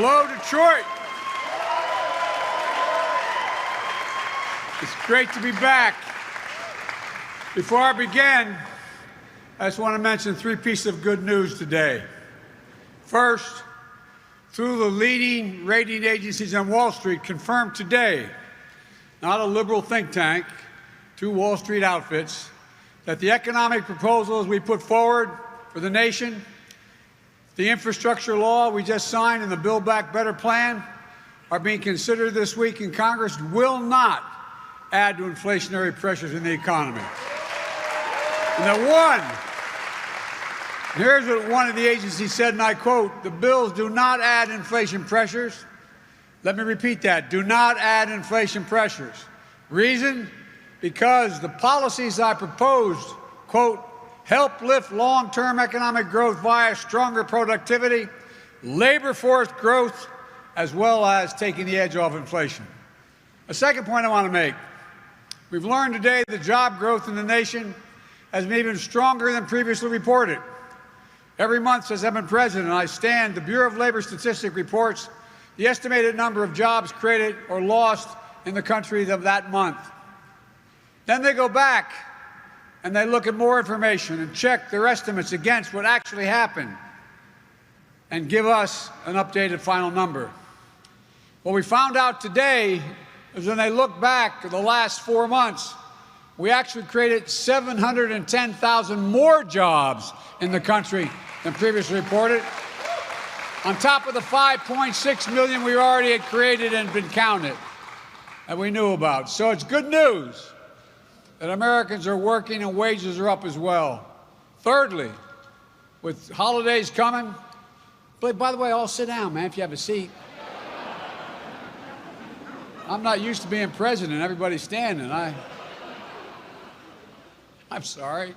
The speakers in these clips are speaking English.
Hello, Detroit. It's great to be back. Before I begin, I just want to mention 3 pieces of good news today. First, through the leading rating agencies on Wall Street, confirmed today, not a liberal think tank, 2 Wall Street outfits, that the economic proposals we put forward for the nation, the infrastructure law we just signed, and the Build Back Better plan are being considered this week in Congress will not add to inflationary pressures in the economy. And here's what one of the agencies said, and I quote, "The bills do not add inflation pressures." Let me repeat that, do not add inflation pressures. Reason? Because the policies I proposed, quote, help lift long-term economic growth via stronger productivity, labor force growth, as well as taking the edge off inflation. A second point I want to make. We've learned today that job growth in the nation has been even stronger than previously reported. Every month since I've been president, the Bureau of Labor Statistics reports the estimated number of jobs created or lost in the country of that month. Then they go back and they look at more information and check their estimates against what actually happened and give us an updated final number. What we found out today is when they look back at the last 4 months, we actually created 710,000 more jobs in the country than previously reported, on top of the 5.6 million we already had created and been counted that we knew about. So it's good news that Americans are working and wages are up as well. Thirdly, with holidays coming, by the way, all sit down, man, if you have a seat. I'm not used to being president. Everybody's standing. I'm sorry.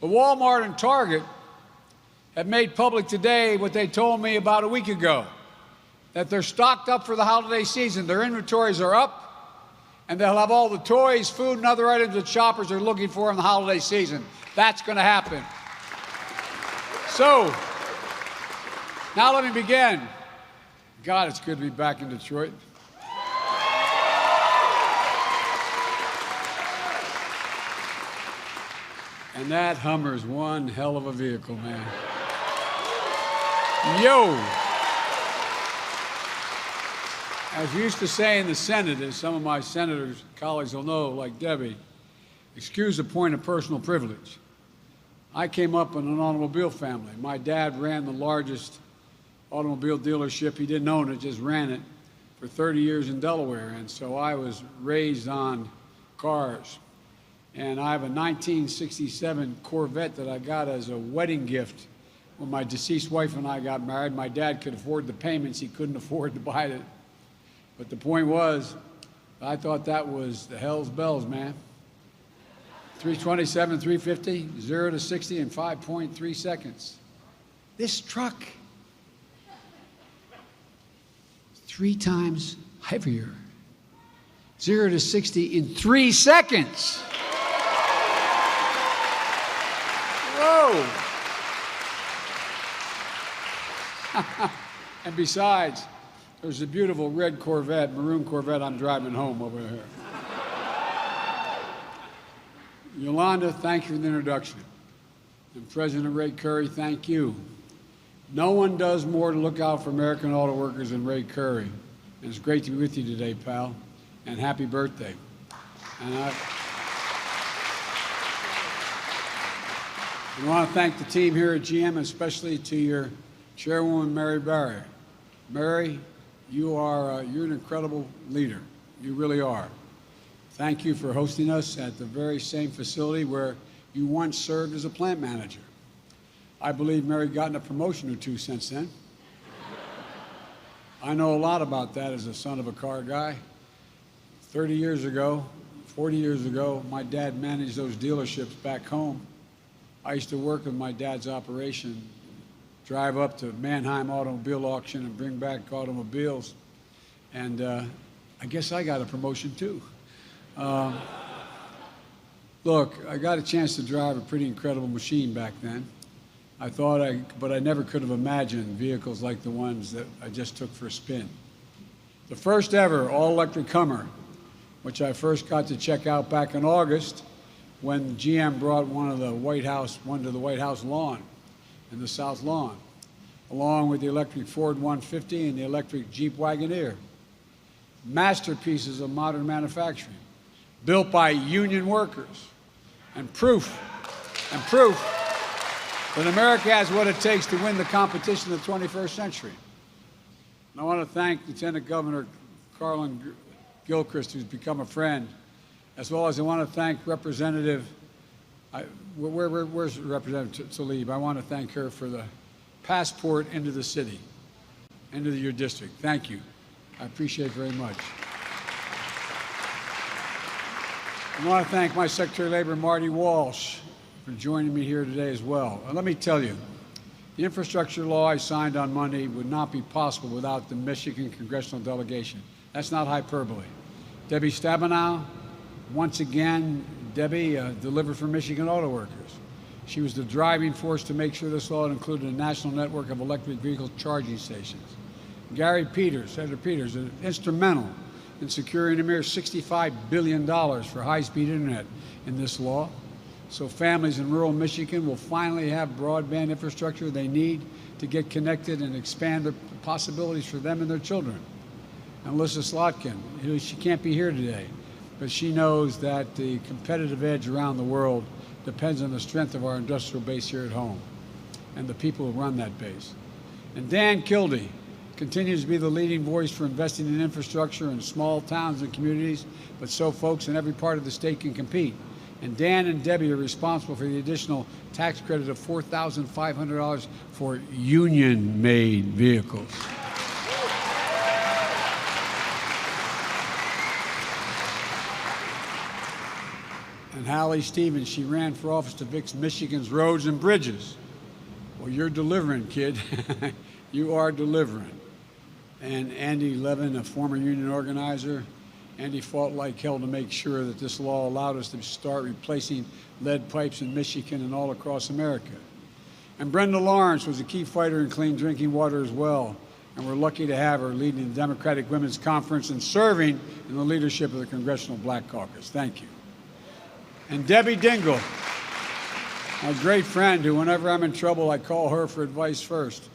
But Walmart and Target have made public today what they told me about a week ago, that they're stocked up for the holiday season. Their inventories are up, and they'll have all the toys, food, and other items that shoppers are looking for in the holiday season. That's going to happen. So, now let me begin. God, it's good to be back in Detroit. And that Hummer's one hell of a vehicle, man. Yo! As we used to say in the Senate, as some of my senators, colleagues will know, like Debbie, excuse the point of personal privilege. I came up in an automobile family. My dad ran the largest automobile dealership. He didn't own it, just ran it for 30 years in Delaware. And so I was raised on cars. And I have a 1967 Corvette that I got as a wedding gift when my deceased wife and I got married. My dad could afford the payments. He couldn't afford to buy it. But the point was, I thought that was the hell's bells, man. 327, 350, 0 to 60 in 5.3 seconds. This truck, 3 times heavier. 0 to 60 in 3 seconds. Whoa! And besides, there's a beautiful red Corvette, maroon Corvette I'm driving home over here. Yolanda, thank you for the introduction. And President Ray Curry, thank you. No one does more to look out for American auto workers than Ray Curry. And it's great to be with you today, pal. And happy birthday. And I want to thank the team here at GM, especially to your chairwoman, Mary Barra. Mary, you're an incredible leader. You really are. Thank you for hosting us at the very same facility where you once served as a plant manager. I believe Mary gotten a promotion or 2 since then. I know a lot about that as a son of a car guy. 40 years ago, my dad managed those dealerships back home. I used to work with my dad's operation, drive up to Mannheim Automobile Auction and bring back automobiles. And I guess I got a promotion too. Look, I got a chance to drive a pretty incredible machine back then. but I never could have imagined vehicles like the ones that I just took for a spin. The first ever all-electric Hummer, which I first got to check out back in August when GM brought one to the White House lawn, in the South Lawn, along with the electric Ford 150 and the electric Jeep Wagoneer. Masterpieces of modern manufacturing, built by union workers, and proof that America has what it takes to win the competition of the 21st century. And I want to thank Lieutenant Governor Carlin Gilchrist, who's become a friend, as well as I want to thank Representative, where's Representative Tlaib? I want to thank her for the passport into the city, into your district. Thank you. I appreciate it very much. I want to thank my Secretary of Labor, Marty Walsh, for joining me here today as well. And let me tell you, the infrastructure law I signed on Monday would not be possible without the Michigan congressional delegation. That's not hyperbole. Debbie Stabenow, once again, Debbie delivered for Michigan auto workers. She was the driving force to make sure this law included a national network of electric vehicle charging stations. Gary Peters, Senator Peters, instrumental in securing a mere $65 billion for high-speed internet in this law. So families in rural Michigan will finally have broadband infrastructure they need to get connected and expand the possibilities for them and their children. And Alyssa Slotkin, she can't be here today, but she knows that the competitive edge around the world depends on the strength of our industrial base here at home and the people who run that base. And Dan Kildee continues to be the leading voice for investing in infrastructure in small towns and communities, but so folks in every part of the state can compete. And Dan and Debbie are responsible for the additional tax credit of $4,500 for union-made vehicles. And Hallie Stevens, she ran for office to fix Michigan's roads and bridges. Well, you're delivering, kid. You are delivering. And Andy Levin, a former union organizer, Andy fought like hell to make sure that this law allowed us to start replacing lead pipes in Michigan and all across America. And Brenda Lawrence was a key fighter in clean drinking water as well. And we're lucky to have her leading the Democratic Women's Conference and serving in the leadership of the Congressional Black Caucus. Thank you. And Debbie Dingell, my great friend, who whenever I'm in trouble, I call her for advice first.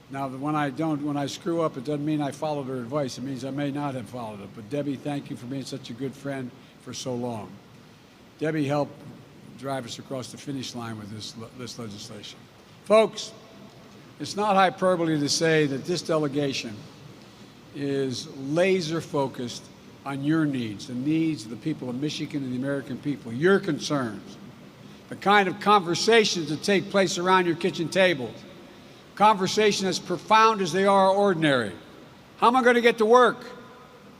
Now, when I screw up, it doesn't mean I followed her advice. It means I may not have followed it. But Debbie, thank you for being such a good friend for so long. Debbie helped drive us across the finish line with this legislation. Folks, it's not hyperbole to say that this delegation is laser focused on your needs, the needs of the people of Michigan and the American people, your concerns, the kind of conversations that take place around your kitchen tables. Conversation as profound as they are ordinary. How am I going to get to work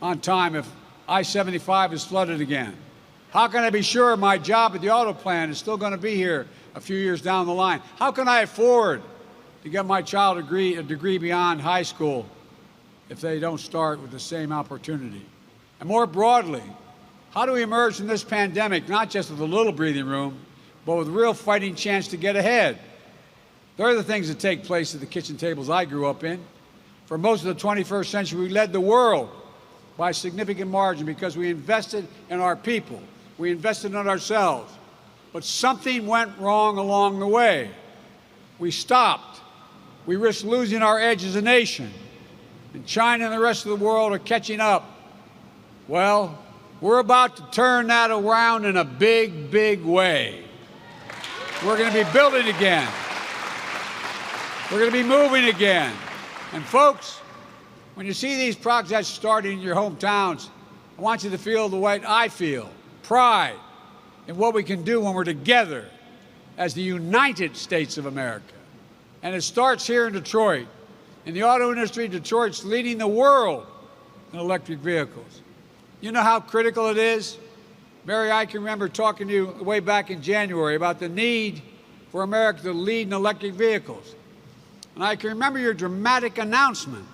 on time if I-75 is flooded again? How can I be sure my job at the auto plant is still going to be here a few years down the line? How can I afford to get my child a degree beyond high school if they don't start with the same opportunity? And more broadly, how do we emerge from this pandemic not just with a little breathing room, but with a real fighting chance to get ahead? There are the things that take place at the kitchen tables I grew up in. For most of the 21st century, we led the world by a significant margin because we invested in our people. We invested in ourselves. But something went wrong along the way. We stopped. We risked losing our edge as a nation. And China and the rest of the world are catching up. Well, we're about to turn that around in a big, big way. We're going to be building again. We're going to be moving again. And folks, when you see these projects starting in your hometowns, I want you to feel the way I feel, pride in what we can do when we're together as the United States of America. And it starts here in Detroit. In the auto industry, Detroit's leading the world in electric vehicles. You know how critical it is? Mary, I can remember talking to you way back in January about the need for America to lead in electric vehicles. And I can remember your dramatic announcement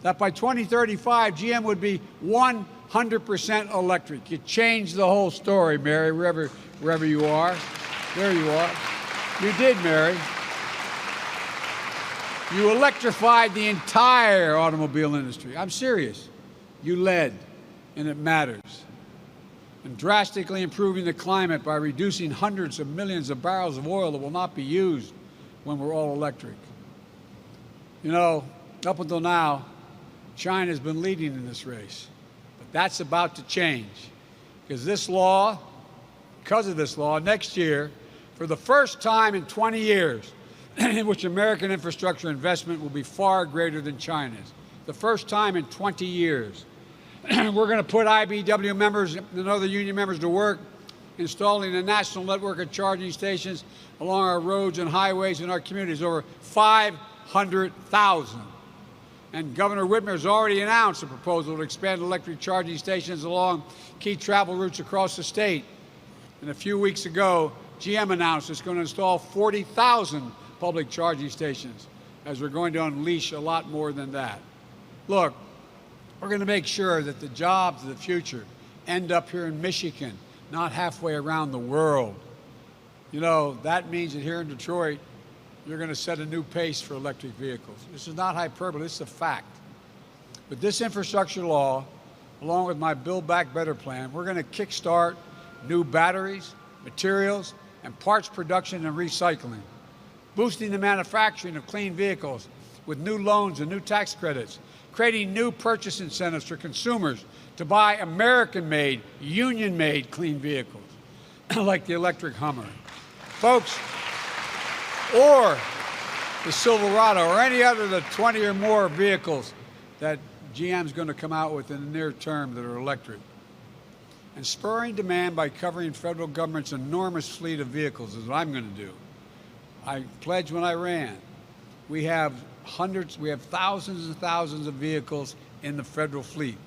that by 2035, GM would be 100% electric. You changed the whole story, Mary, wherever you are. There you are. You did, Mary. You electrified the entire automobile industry. I'm serious. You led, and it matters. And drastically improving the climate by reducing hundreds of millions of barrels of oil that will not be used when we're all electric. You know, up until now, China's been leading in this race. But that's about to change. Because of this law, next year, for the first time in 20 years, in which American infrastructure investment will be far greater than China's. The first time in 20 years. We're going to put IBEW members and other union members to work installing a national network of charging stations along our roads and highways in our communities, over 500,000. And Governor Whitmer has already announced a proposal to expand electric charging stations along key travel routes across the state. And a few weeks ago, GM announced it's going to install 40,000 public charging stations, as we're going to unleash a lot more than that. Look, we're going to make sure that the jobs of the future end up here in Michigan, not halfway around the world. You know, that means that here in Detroit, you're going to set a new pace for electric vehicles. This is not hyperbole, this is a fact. With this infrastructure law, along with my Build Back Better plan, we're going to kickstart new batteries, materials, and parts production and recycling, boosting the manufacturing of clean vehicles with new loans and new tax credits, creating new purchase incentives for consumers to buy American-made, union-made clean vehicles, like the electric Hummer. Folks, or the Silverado, or any other of the 20 or more vehicles that GM's going to come out with in the near term that are electric. And spurring demand by covering federal government's enormous fleet of vehicles is what I'm going to do. I pledged when I ran, we have thousands and thousands of vehicles in the federal fleet.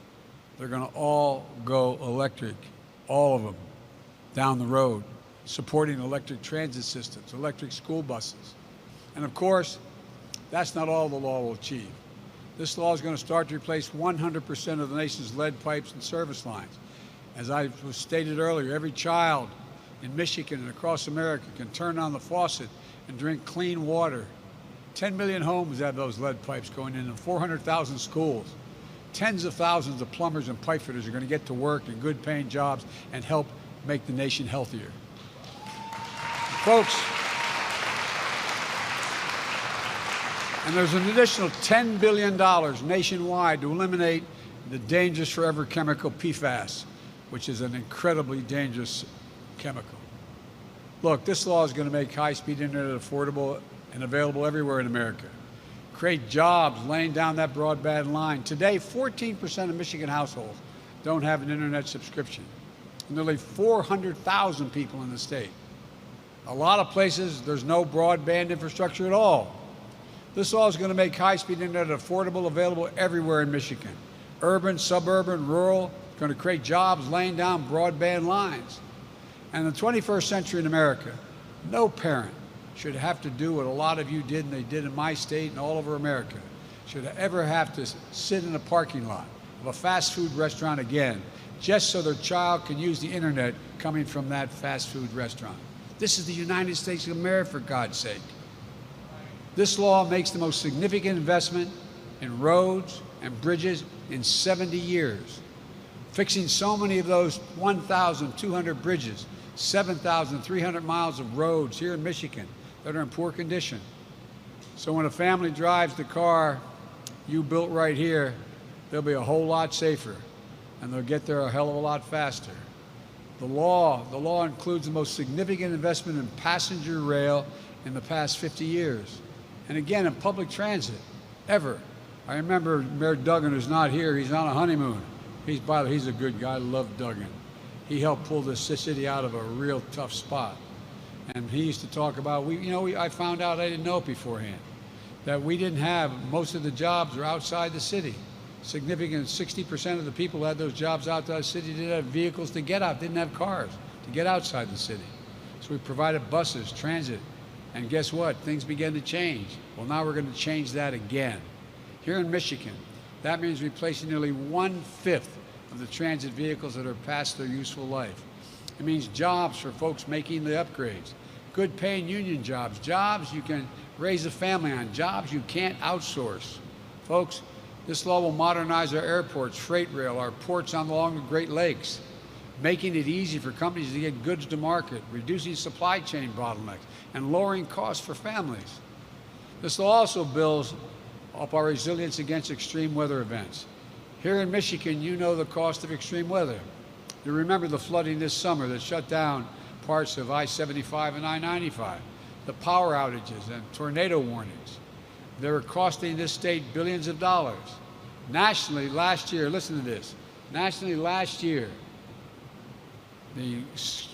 They're going to all go electric, all of them, down the road, supporting electric transit systems, electric school buses. And of course, that's not all the law will achieve. This law is going to start to replace 100% of the nation's lead pipes and service lines. As I was stated earlier, every child in Michigan and across America can turn on the faucet and drink clean water. 10 million homes have those lead pipes going in, and 400,000 schools. Tens of thousands of plumbers and pipe fitters are going to get to work in good paying jobs and help make the nation healthier. Folks, and there's an additional $10 billion nationwide to eliminate the dangerous forever chemical PFAS, which is an incredibly dangerous chemical. Look, this law is going to make high-speed internet affordable and available everywhere in America. Create jobs laying down that broadband line. Today, 14% of Michigan households don't have an internet subscription. Nearly 400,000 people in the state. A lot of places, there's no broadband infrastructure at all. This law is going to make high-speed internet affordable, available everywhere in Michigan. Urban, suburban, rural, going to create jobs laying down broadband lines. And in the 21st century in America, no parent should have to do what a lot of you did and they did in my state and all over America, should ever have to sit in a parking lot of a fast food restaurant again, just so their child can use the internet coming from that fast food restaurant. This is the United States of America, for God's sake. This law makes the most significant investment in roads and bridges in 70 years, fixing so many of those 1,200 bridges, 7,300 miles of roads here in Michigan that are in poor condition. So when a family drives the car you built right here, they'll be a whole lot safer, and they'll get there a hell of a lot faster. The law includes the most significant investment in passenger rail in the past 50 years. And again, in public transit, ever. I remember Mayor Duggan, who's not here, he's on a honeymoon. He's a good guy, I love Duggan. He helped pull this city out of a real tough spot. And he used to talk about, I found out, I didn't know it beforehand, that we didn't have, most of the jobs are outside the city. Significant 60% of the people who had those jobs outside the city didn't have vehicles to get out, didn't have cars to get outside the city. So we provided buses, transit, and guess what? Things began to change. Well, now we're going to change that again. Here in Michigan, that means replacing nearly 1/5 of the transit vehicles that are past their useful life. It means jobs for folks making the upgrades, good paying union jobs, jobs you can raise a family on, jobs you can't outsource. Folks, this law will modernize our airports, freight rail, our ports along the Great Lakes, making it easy for companies to get goods to market, reducing supply chain bottlenecks, and lowering costs for families. This law also builds up our resilience against extreme weather events. Here in Michigan, you know the cost of extreme weather. You remember the flooding this summer that shut down parts of I-75 and I-95, the power outages and tornado warnings. They were costing this state billions of dollars. Nationally, last year, listen to this, nationally last year, the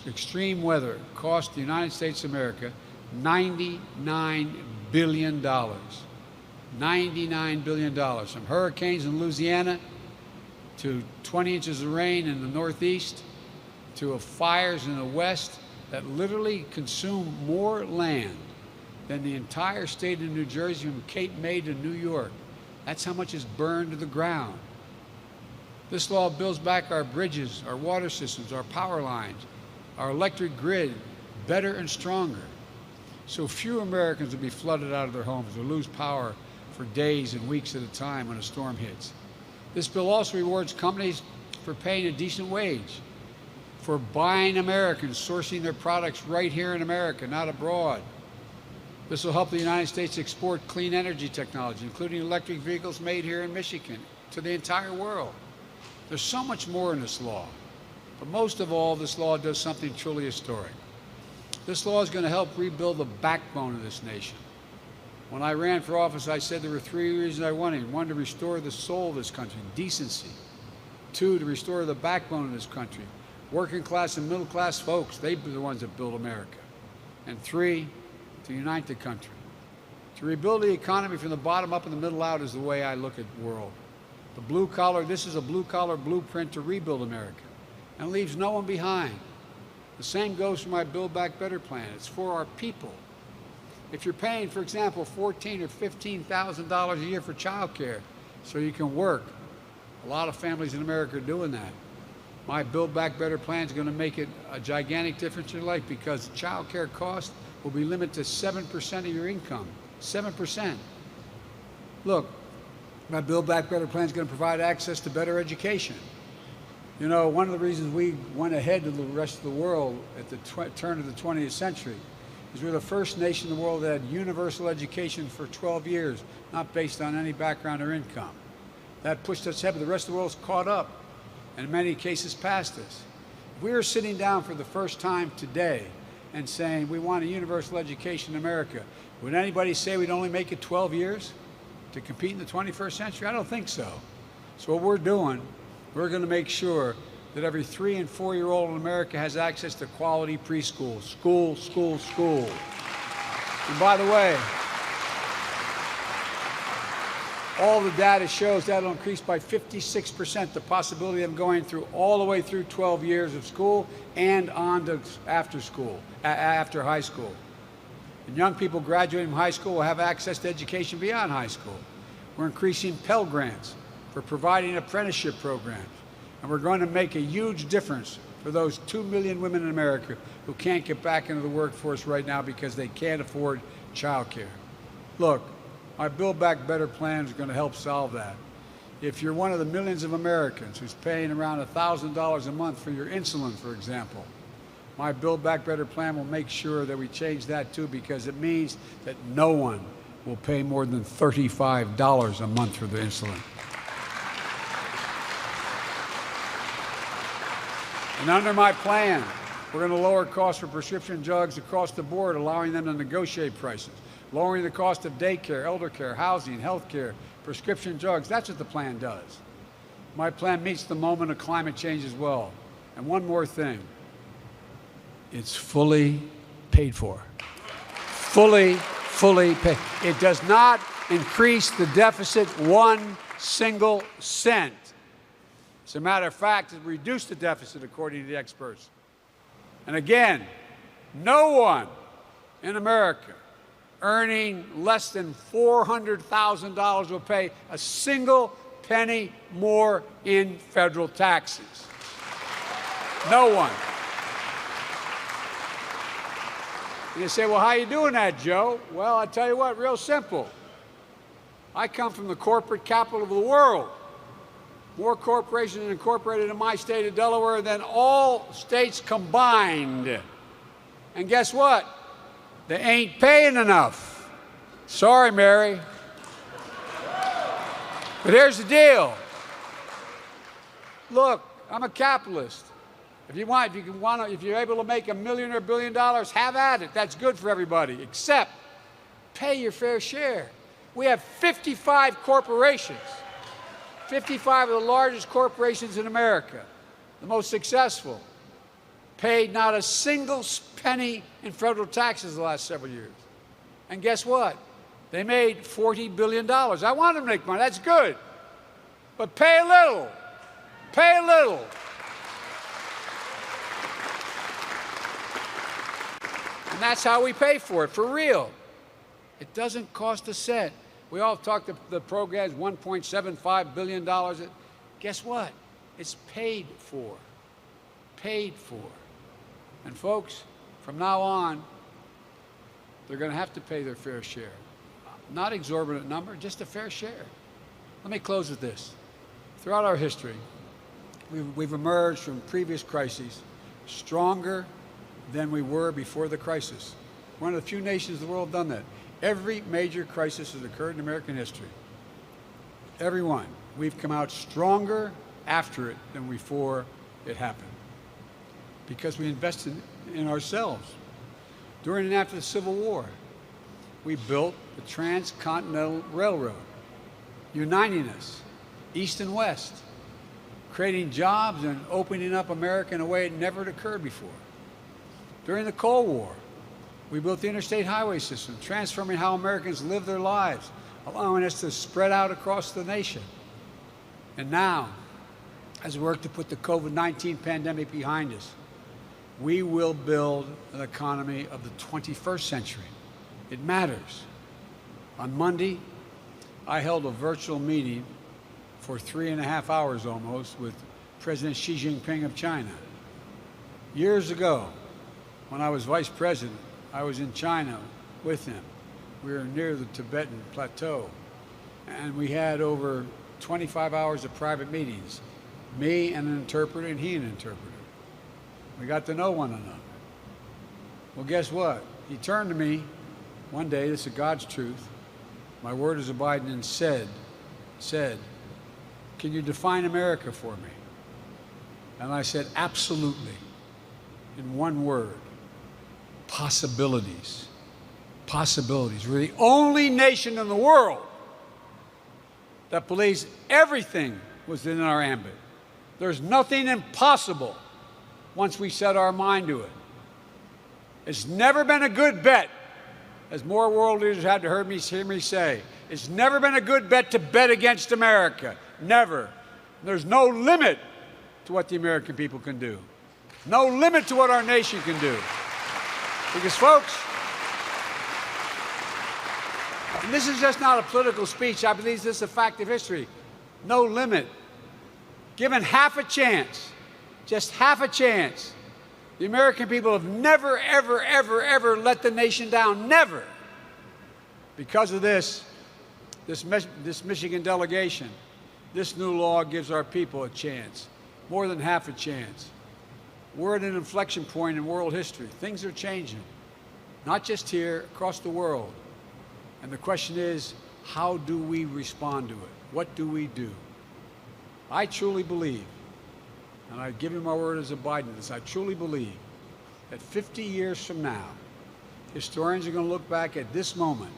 extreme weather cost the United States of America $99 billion. $99 billion, from hurricanes in Louisiana to 20 inches of rain in the Northeast to fires in the West that literally consume more land than the entire state of New Jersey from Cape May to New York. That's how much is burned to the ground. This law builds back our bridges, our water systems, our power lines, our electric grid better and stronger. So few Americans will be flooded out of their homes or lose power for days and weeks at a time when a storm hits. This bill also rewards companies for paying a decent wage, for buying Americans, sourcing their products right here in America, not abroad. This will help the United States export clean energy technology, including electric vehicles made here in Michigan, to the entire world. There's so much more in this law, but most of all, this law does something truly historic. This law is going to help rebuild the backbone of this nation. When I ran for office, I said there were three reasons I wanted. One, to restore the soul of this country, decency. Two, to restore the backbone of this country, working class and middle class folks. They were the ones that built America. And three, to unite the country. To rebuild the economy from the bottom up and the middle out is the way I look at the world. The blue collar, this is a blue collar blueprint to rebuild America and leaves no one behind. The same goes for my Build Back Better plan. It's for our people. If you're paying, for example, $14,000 or $15,000 a year for child care so you can work, a lot of families in America are doing that. My Build Back Better plan is going to make it a gigantic difference in your life because child care costs will be limited to 7% of your income. 7%. Look, my Build Back Better plan is going to provide access to better education. You know, one of the reasons we went ahead of the rest of the world at the turn of the 20th century is we're the first nation in the world that had universal education for 12 years, not based on any background or income. That pushed us ahead, but the rest of the world's caught up, and in many cases past us. If we were sitting down for the first time today and saying we want a universal education in America, would anybody say we'd only make it 12 years to compete in the 21st century? I don't think so. So what we're doing, we're going to make sure that every 3- and 4-year-old in America has access to quality preschool. School, school, school. And by the way, all the data shows that'll increase by 56% the possibility of them going through all the way through 12 years of school and on to after school, after high school. And young people graduating from high school will have access to education beyond high school. We're increasing Pell Grants for providing apprenticeship programs. And we're going to make a huge difference for those 2 million women in America who can't get back into the workforce right now because they can't afford child care. Look, my Build Back Better plan is going to help solve that. If you're one of the millions of Americans who's paying around $1,000 a month for your insulin, for example, my Build Back Better plan will make sure that we change that too, because it means that no one will pay more than $35 a month for the insulin. And under my plan, we're going to lower costs for prescription drugs across the board, allowing them to negotiate prices, lowering the cost of daycare, elder care, housing, health care, prescription drugs. That's what the plan does. My plan meets the moment of climate change as well. And one more thing. It's fully paid for. Fully paid. It does not increase the deficit 1 single cent. As a matter of fact, it reduced the deficit according to the experts. And again, no one in America earning less than $400,000 will pay a single penny more in federal taxes. No one. And you say, well, how you doing that, Joe? Well, I tell you what, real simple. I come from the corporate capital of the world. More corporations incorporated in my state of Delaware than all states combined. And guess what? They ain't paying enough. Sorry, Mary. But here's the deal. Look, I'm a capitalist. If you're able to make $1 million or $1 billion, have at it. That's good for everybody, except pay your fair share. We have 55 corporations, 55 of the largest corporations in America, the most successful, paid not a single penny in federal taxes the last several years. And guess what? They made $40 billion. I want them to make money. That's good. But pay a little. Pay a little. And that's how we pay for it, for real. It doesn't cost a cent. We all talk the program's $1.75 billion. Guess what? It's paid for. Paid for. And folks, from now on, they're going to have to pay their fair share. Not exorbitant number, just a fair share. Let me close with this. Throughout our history, we've emerged from previous crises stronger than we were before the crisis. One of the few nations in the world done that. Every major crisis has occurred in American history. Every one. We've come out stronger after it than before it happened. Because we invested in ourselves. During and after the Civil War, we built the Transcontinental Railroad, uniting us, East and West, creating jobs and opening up America in a way it never had occurred before. During the Cold War, we built the interstate highway system, transforming how Americans live their lives, allowing us to spread out across the nation. And now, as we work to put the COVID-19 pandemic behind us, we will build an economy of the 21st century. It matters. On Monday, I held a virtual meeting for 3.5 hours almost with President Xi Jinping of China. Years ago, when I was vice president, I was in China with him. We were near the Tibetan plateau, and we had over 25 hours of private meetings, me and an interpreter and he an interpreter. We got to know one another. Well, guess what? He turned to me one day, this is God's truth, my word is abiding, and said, can you define America for me? And I said, absolutely, in one word, possibilities. Possibilities. We're the only nation in the world that believes everything was in our ambit. There's nothing impossible once we set our mind to it. It's never been a good bet, as more world leaders had to hear me say, it's never been a good bet to bet against America. Never. There's no limit to what the American people can do. No limit to what our nation can do. Because, folks, and this is just not a political speech. I believe this is a fact of history. No limit. Given half a chance, just half a chance, the American people have never, ever, ever, ever let the nation down. Never. Because of this Michigan delegation, this new law gives our people a chance, more than half a chance. We're at an inflection point in world history. Things are changing, not just here, across the world. And the question is, how do we respond to it? What do we do? I truly believe, and I give you my word as abiding this, I truly believe that 50 years from now, historians are going to look back at this moment,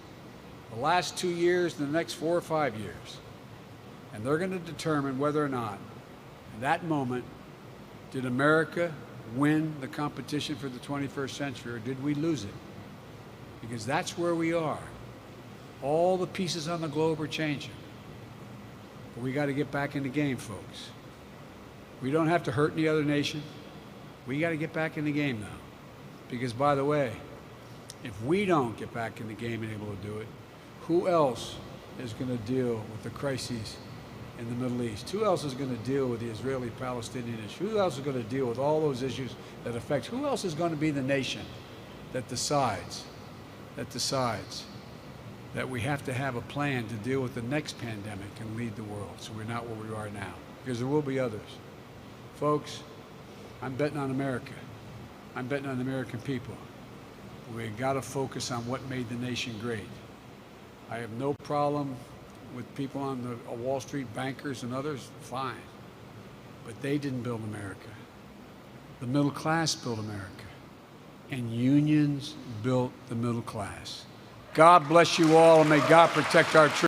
the last 2 years and the next 4 or 5 years, and they're going to determine whether or not, in that moment, did America win the competition for the 21st century, or did we lose it? Because that's where we are. All the pieces on the globe are changing. But we got to get back in the game, folks. We don't have to hurt any other nation. We got to get back in the game now. Because, by the way, if we don't get back in the game and able to do it, who else is going to deal with the crises in the Middle East? Who else is going to deal with the Israeli-Palestinian issue? Who else is going to deal with all those issues that affect? Who else is going to be the nation that decides that we have to have a plan to deal with the next pandemic and lead the world, so we're not where we are now, because there will be others. Folks, I'm betting on America. I'm betting on the American people. We got to focus on what made the nation great. I have no problem with people on the Wall Street, bankers and others, fine. But they didn't build America. The middle class built America. And unions built the middle class. God bless you all, and may God protect our troops.